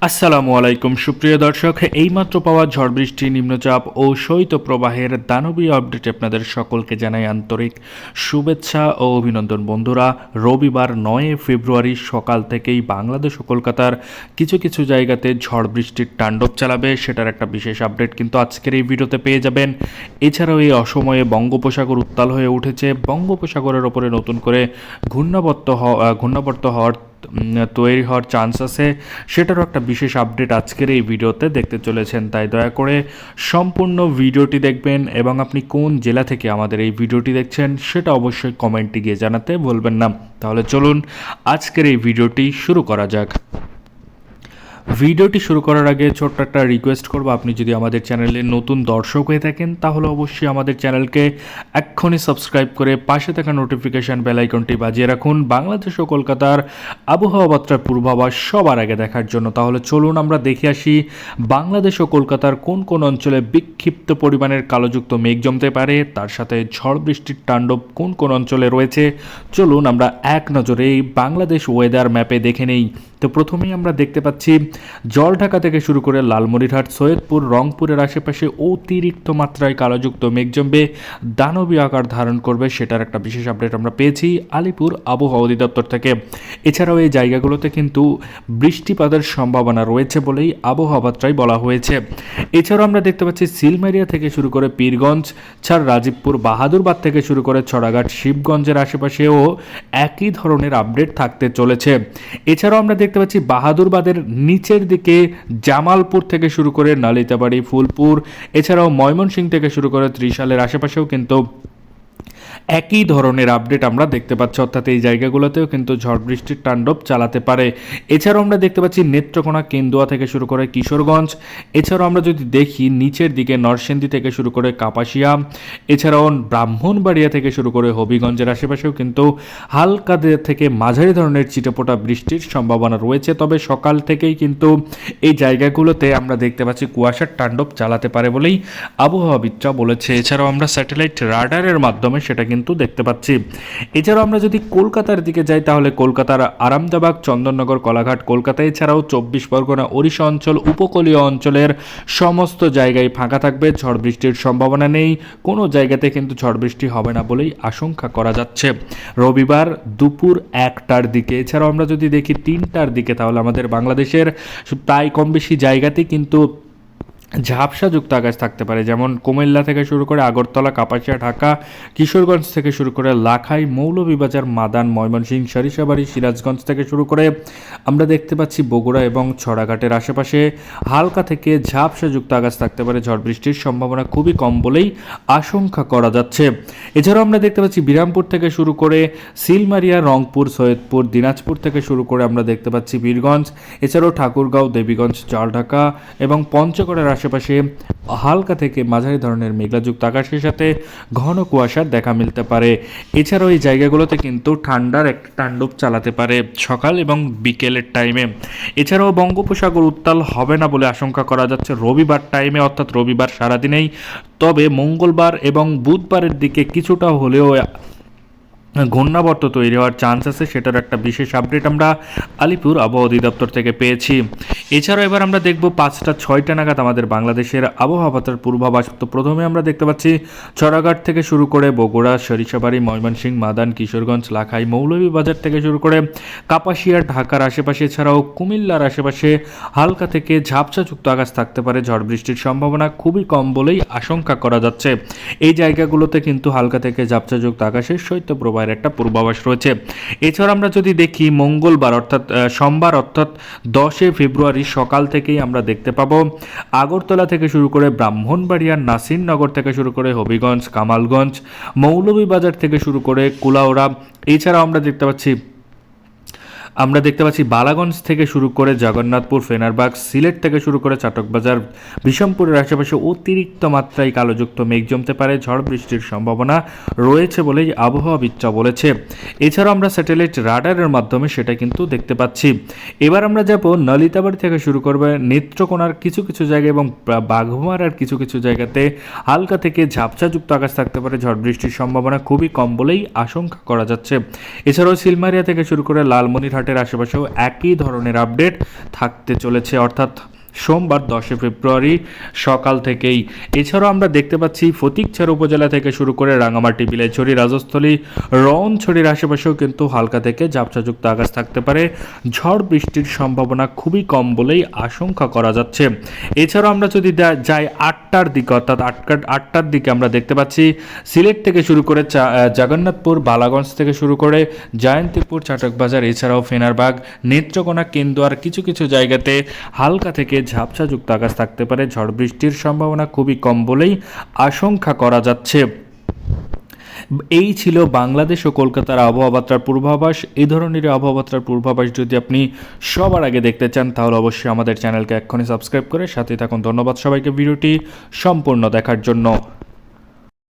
আসসালামু আলাইকুম সুপ্রিয় দর্শক, এইমাত্র পাওয়া ঝড় বৃষ্টি, নিম্নচাপ ও শৈত্যপ্রবাহের দানবীয় আপডেটে আপনাদের সকলকে জানাই আন্তরিক শুভেচ্ছা ও অভিনন্দন। বন্ধুরা, রবিবার 9 ফেব্রুয়ারি সকাল থেকেই বাংলাদেশ ও কলকাতার কিছু কিছু জায়গাতে ঝড় বৃষ্টির তাণ্ডব চালাবে, সেটার একটা বিশেষ আপডেট কিন্তু আজকের এই ভিডিওতে পেয়ে যাবেন। এছাড়াও এই অসময়ে বঙ্গোপসাগর উত্তাল হয়ে উঠেছে। বঙ্গোপসাগরের ওপরে নতুন করে ঘূর্ণাবর্ত হওয়ার তৈরি হওয়ার চান্স আছে, সেটারও একটা বিশেষ আপডেট আজকের এই ভিডিওতে দেখতে চলেছেন। তাই দয়া করে সম্পূর্ণ ভিডিওটি দেখবেন এবং আপনি কোন জেলা থেকে আমাদের এই ভিডিওটি দেখছেন সেটা অবশ্যই কমেন্টে গিয়ে জানাতে ভুলবেন না। তাহলে চলুন আজকের এই ভিডিওটি শুরু করা যাক। ভিডিওটি শুরু করার আগে ছোট্ট একটা রিকোয়েস্ট করব, আপনি যদি আমাদের চ্যানেলে নতুন দর্শক হয়ে থাকেন তাহলে অবশ্যই আমাদের চ্যানেলকে এক্ষুনি সাবস্ক্রাইব করে পাশে থাকা নোটিফিকেশান বেল আইকনটি বাজিয়ে রাখুন বাংলাদেশ ও কলকাতার আবহাওয়া বার্তার পূর্বাভাস সবার আগে দেখার জন্য। তাহলে চলুন আমরা দেখে আসি বাংলাদেশ ও কলকাতার কোন কোন অঞ্চলে বিক্ষিপ্ত পরিমাণের কালোযুক্ত মেঘ জমতে পারে, তার সাথে ঝড় বৃষ্টির তাণ্ডব কোন কোন অঞ্চলে রয়েছে। চলুন আমরা এক নজরে বাংলাদেশ ওয়েদার ম্যাপে দেখে নেই। তো প্রথমেই আমরা দেখতে পাচ্ছি জলঢাকা থেকে শুরু করে লালমনিরহাট, সৈয়দপুর, রংপুরের আশেপাশে অতিরিক্ত মাত্রায় কালোযুক্ত মেঘ জমবে, দানবীয় আকার ধারণ করবে, সেটার একটা বিশেষ আপডেট আমরা পেয়েছি আলিপুর আবহাওয়া অধিদপ্তর থেকে। এছাড়াও এই জায়গাগুলোতে কিন্তু বৃষ্টিপাতের সম্ভাবনা রয়েছে বলেই আবহাওয়া বার্তায় বলা হয়েছে। এছাড়াও আমরা দেখতে পাচ্ছি সিলমেরিয়া থেকে শুরু করে পীরগঞ্জ, রাজীবপুর, বাহাদুরবাদ থেকে শুরু করে ছড়াঘাট, শিবগঞ্জের আশেপাশেও একই ধরনের আপডেট থাকতে চলেছে। এছাড়াও আমরা দেখতে পাচ্ছি বাহাদুরবাদের নিচের দিকে জামালপুর থেকে শুরু করে নালিতাবাড়ি, ফুলপুর, এছাড়াও ময়মনসিংহ থেকে শুরু করে ত্রিশালের আশেপাশেও কিন্তু একই ধরনের আপডেট আমরা দেখতে পাচ্ছি, অর্থাৎ এই জায়গাগুলোতেও কিন্তু ঝড় বৃষ্টির তাণ্ডব চালাতে পারে। এছাড়াও আমরা দেখতে পাচ্ছি নেত্রকোনা, কেন্দুয়া থেকে শুরু করে কিশোরগঞ্জ, এছাড়াও আমরা যদি দেখি নিচের দিকে নরসিংদী থেকে শুরু করে কাপাসিয়া, এছাড়াও ব্রাহ্মণবাড়িয়া থেকে শুরু করে হবিগঞ্জের আশেপাশেও কিন্তু হালকা থেকে মাঝারি ধরনের ছিটেফোঁটা বৃষ্টির সম্ভাবনা রয়েছে। তবে সকাল থেকেই কিন্তু এই জায়গাগুলোতে আমরা দেখতে পাচ্ছি কুয়াশার তাণ্ডব চালাতে পারে বলেই আবহাওয়াবিদরা বলেছে। এছাড়াও আমরা স্যাটেলাইট রাডারের মাধ্যমে সেটা কিন্তু দেখতে পাচ্ছি। এছাড়াও আমরা যদি কলকাতার দিকে যাই তাহলে কলকাতার আরামদাবাগ, চন্দননগর, কলাঘাট, কলকাতা, এছাড়াও 24 পরগনা, ওড়িশা অঞ্চল, উপকূলীয় অঞ্চলের সমস্ত জায়গায় ফাঁকা থাকবে, ঝড় বৃষ্টির সম্ভাবনা নেই। কোনো জায়গাতে কিন্তু ঝড় বৃষ্টি হবে না বলেই আশঙ্কা করা যাচ্ছে রবিবার দুপুর 1টার দিকে। এছাড়াও আমরা যদি দেখি 3টার দিকে তাহলে আমাদের বাংলাদেশের প্রায় কম বেশি জায়গাতেই কিন্তু ঝাপসাযুক্ত আকাশ থাকতে পারে, যেমন কুমিল্লা থেকে শুরু করে আগরতলা, কাপাসিয়া, ঢাকা, কিশোরগঞ্জ থেকে শুরু করে লাখাই, মৌলভীবাজার, মাদান, ময়মনসিংহ, সরিষাবাড়ি, সিরাজগঞ্জ থেকে শুরু করে আমরা দেখতে পাচ্ছি বগুড়া এবং ছড়াঘাটের আশেপাশে হালকা থেকে ঝাপসাযুক্ত আকাশ থাকতে পারে, ঝড় বৃষ্টির সম্ভাবনা খুবই কম বলেই আশঙ্কা করা যাচ্ছে। এছাড়াও আমরা দেখতে পাচ্ছি বিরামপুর থেকে শুরু করে সিলমারিয়া, রংপুর, সৈয়দপুর, দিনাজপুর থেকে শুরু করে আমরা দেখতে পাচ্ছি বীরগঞ্জ, এছাড়াও ঠাকুরগাঁও, দেবীগঞ্জ, জলঢাকা এবং পঞ্চগড়ের আশেপাশে হালকা থেকে মাঝারি ধরনের মেঘলাযুক্ত আকাশের সাথে ঘন কুয়াশার দেখা মিলতে পারে। এছাড়াও এই জায়গাগুলোতে কিন্তু ঠান্ডার একটা তাণ্ডব চালাতে পারে সকাল এবং বিকেলের টাইমে। এছাড়াও বঙ্গোপসাগর উত্তাল হবে না বলে আশঙ্কা করা যাচ্ছে রবিবার টাইমে, অর্থাৎ রবিবার সারাদিনেই। তবে মঙ্গলবার এবং বুধবারের দিকে কিছুটা হলেও ঘূর্ণাবর্ত তৈরি হওয়ার চান্স আছে, সেটার একটা বিশেষ আপডেট আমরা আলিপুর আবহাওয়া অধিদপ্তর থেকে পেয়েছি। এছাড়াও এবার আমরা দেখব 5টা 6টা নাগাদ আমাদের বাংলাদেশের আবহাওয়া বার্তার পূর্বাভাস। তো প্রথমে আমরা দেখতে পাচ্ছি ছড়াঘাট থেকে শুরু করে বগুড়া, সরিষাবাড়ি, ময়মনসিংহ, মাদান, কিশোরগঞ্জ, লাখাই, মৌলভীবাজার থেকে শুরু করে কাপাসিয়া, ঢাকার আশেপাশে, এছাড়াও কুমিল্লার আশেপাশে হালকা থেকে ঝাপসাযুক্ত আকাশ থাকতে পারে, ঝড় বৃষ্টির সম্ভাবনা খুবই কম বলেই আশঙ্কা করা যাচ্ছে। এই জায়গাগুলোতে কিন্তু হালকা থেকে ঝাপসাযুক্ত আকাশের শৈত্যপ্রবাহ একটা পূর্বাভাস রয়েছে। এছাড়া আমরা যদি দেখি মঙ্গলবার অর্থাৎ সোমবার অর্থাৎ 10 ফেব্রুয়ারি সকাল থেকেই আমরা দেখতে পাবো আগরতলা থেকে শুরু করে ব্রাহ্মণবাড়িয়া, নাসিরনগর থেকে শুরু করে হবিগঞ্জ, কামালগঞ্জ, মৌলভীবাজার থেকে শুরু করে কুলাউড়া, এছাড়াও আমরা দেখতে পাচ্ছি বালাগঞ্জ থেকে শুরু করে জগন্নাথপুর, ফেনারবাগ, সিলেট থেকে শুরু করে চাটকবাজার, বিষমপুরের আশেপাশে অতিরিক্ত মাত্রায় কালোযুক্ত মেঘ জমতে পারে, ঝড় বৃষ্টির সম্ভাবনা রয়েছে বলেই আবহাওয়াবিদরা বলেছে। এছাড়াও আমরা স্যাটেলাইট রাডারের মাধ্যমে সেটা কিন্তু দেখতে পাচ্ছি। এবার আমরা যাব নালিতাবাড়ি থেকে শুরু করবে নেত্রকোনার কিছু কিছু জায়গায় এবং বাঘমারার কিছু কিছু জায়গাতে হালকা থেকে ঝাপসাযুক্ত আকাশ থাকতে পারে, ঝড় বৃষ্টির সম্ভাবনা খুবই কম বলেই আশঙ্কা করা যাচ্ছে। এছাড়াও সিলমারিয়া থেকে শুরু করে লালমনিরহাট রানাঘাটের আশেপাশেও একই ধরনের আপডেট থাকতে চলেছে, অর্থাৎ সোমবার 10 ফেব্রুয়ারি সকাল থেকেই। এছাড়াও আমরা দেখতে পাচ্ছি ফটিকছড়ি উপজেলা থেকে শুরু করে রাঙামাটি, বিলাইছড়ি, রাজস্থলী, রওনছড়ির আশেপাশেও কিন্তু হালকা থেকে ঝাপসাযুক্ত আকাশ থাকতে পারে। ঝড় বৃষ্টির সম্ভাবনা খুবই কম বলেই আশঙ্কা করা যাচ্ছে। এছাড়াও আমরা যদি যাই 8টার দিকে, অর্থাৎ 8টার দিকে আমরা দেখতে পাচ্ছি সিলেট থেকে শুরু করে জগন্নাথপুর, বালাগঞ্জ থেকে শুরু করে জয়ন্তীপুর, চাটকবাজার, এছাড়াও ফেনারবাগ, নেত্রকোনা, কেন্দুয়ার কিছু কিছু জায়গাতে হালকা থেকে ঝাপসাযুক্ত আকাশ থাকতে পারে। ঝড় বৃষ্টির সম্ভাবনা খুবই কম বলেই আশঙ্কা করা যাচ্ছে। এই ছিল বাংলাদেশ ও কলকাতার আবহাওয়ার পূর্বাভাস। এই ধরনের আবহাওয়ার পূর্বাভাস যদি আপনি সবার আগে দেখতে চান তাহলে অবশ্যই আমাদের চ্যানেলকে এক্ষুনি সাবস্ক্রাইব করে সাথে থাকুন। ধন্যবাদ সবাইকে ভিডিওটি সম্পূর্ণ দেখার জন্য।